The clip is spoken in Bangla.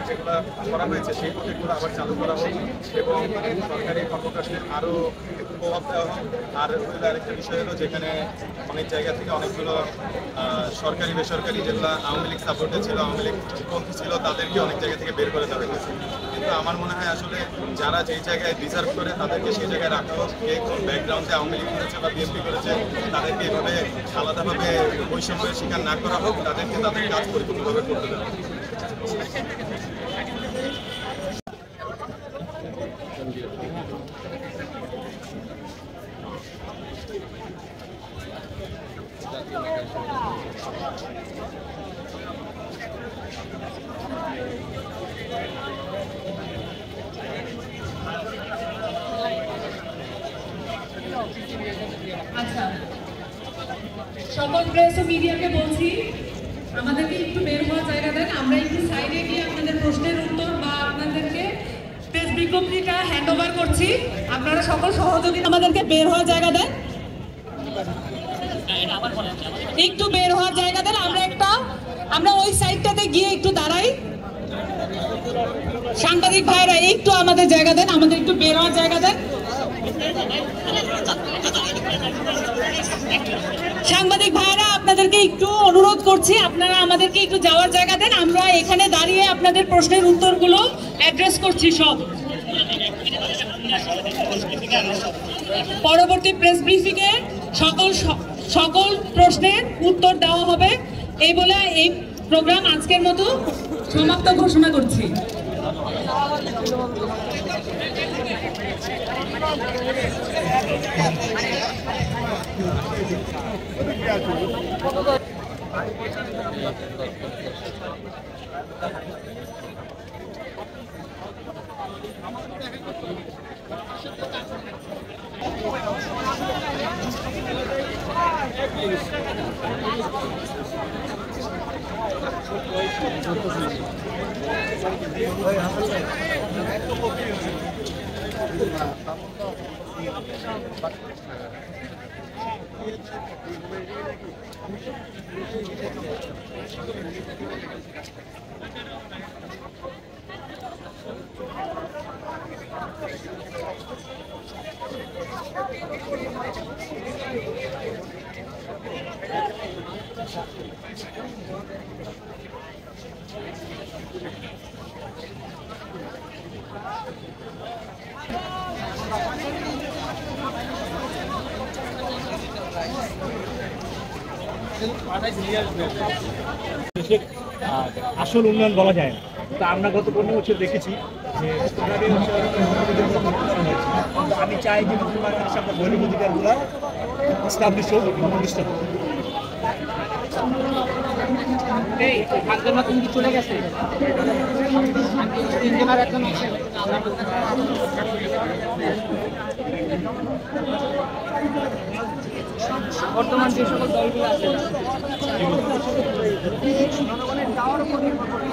যেগুলো করা হয়েছে সেই প্রজেক্টগুলো আবার চালু করা হোক এবং সরকারি কর্মকাণ্ডে আরও একটু প্রভাব দেওয়া হোক। আর আরেকটা বিষয় হলো, যেখানে অনেক জায়গা থেকে অনেকগুলো সরকারি বেসরকারি যেগুলো আওয়ামী লীগ সাপোর্টে ছিল, আওয়ামী লীগ পন্থী ছিল, তাদেরকে অনেক জায়গা থেকে বের করে দেওয়া হয়েছে। কিন্তু আমার মনে হয় আসলে যারা যেই জায়গায় ডিজার্ভ করে তাদেরকে সেই জায়গায় রাখা হোক। কে কোন ব্যাকগ্রাউন্ডে আওয়ামী লীগ করেছে বা বিএনপি করেছে তাদেরকে এভাবে আলাদাভাবে বৈষম্যের শিকার না করা হোক, তাদেরকে তাদের কাজ পরিপূর্ণভাবে করতে দেওয়া হোক। আচ্ছা, সকল প্রেস ও মিডিয়াকে বলছি আমাদেরকে একটু বের হওয়ার জায়গা দেন। আমরা একটু সাইডে গিয়ে আপনাদের প্রশ্নের উত্তর বা আপনাদেরকে প্রেস বিজ্ঞপ্তিটা হ্যান্ড ওভার করছি। আপনারা সকল সহযোগী আমাদেরকে বের হওয়ার জায়গা দেন, একটু বের হওয়ার জায়গা দেন। আমরা ওই সাইডটাতে গিয়ে একটু দাঁড়াই। সাংবাদিক ভাইরা একটু আমাদের জায়গা দেন, আমাদের একটু বের হওয়ার জায়গা দেন। সাংবাদিক ভাইরা আপনাদেরকে একটু অনুরোধ করছি, আপনারা আমাদেরকে একটু যাওয়ার জায়গা দেন। আমরা এখানে দাঁড়িয়ে আপনাদের প্রশ্নের উত্তরগুলো অ্যাড্রেস করছি সব। পরবর্তী প্রেস ব্রিফিংয়ে সকল প্রশ্নের উত্তর দেওয়া হবে। এই বলে এই প্রোগ্রাম আজকের মতো সমাপ্ত ঘোষণা করছি। আসল উন্নয়ন বলা যায় না। তো আমরা গত 15 বছর দেখেছি যে আমি চাই যে নতুন বাংলাদেশে আমরা মৌলিক অধিকারগুলো এস্টাবলিশ হোক এবং প্রতিষ্ঠা হোক। চলে গেছে বর্তমান যে সকল দলগুলো আছে জনগণের চাওয়ার উপর নির্ভর করে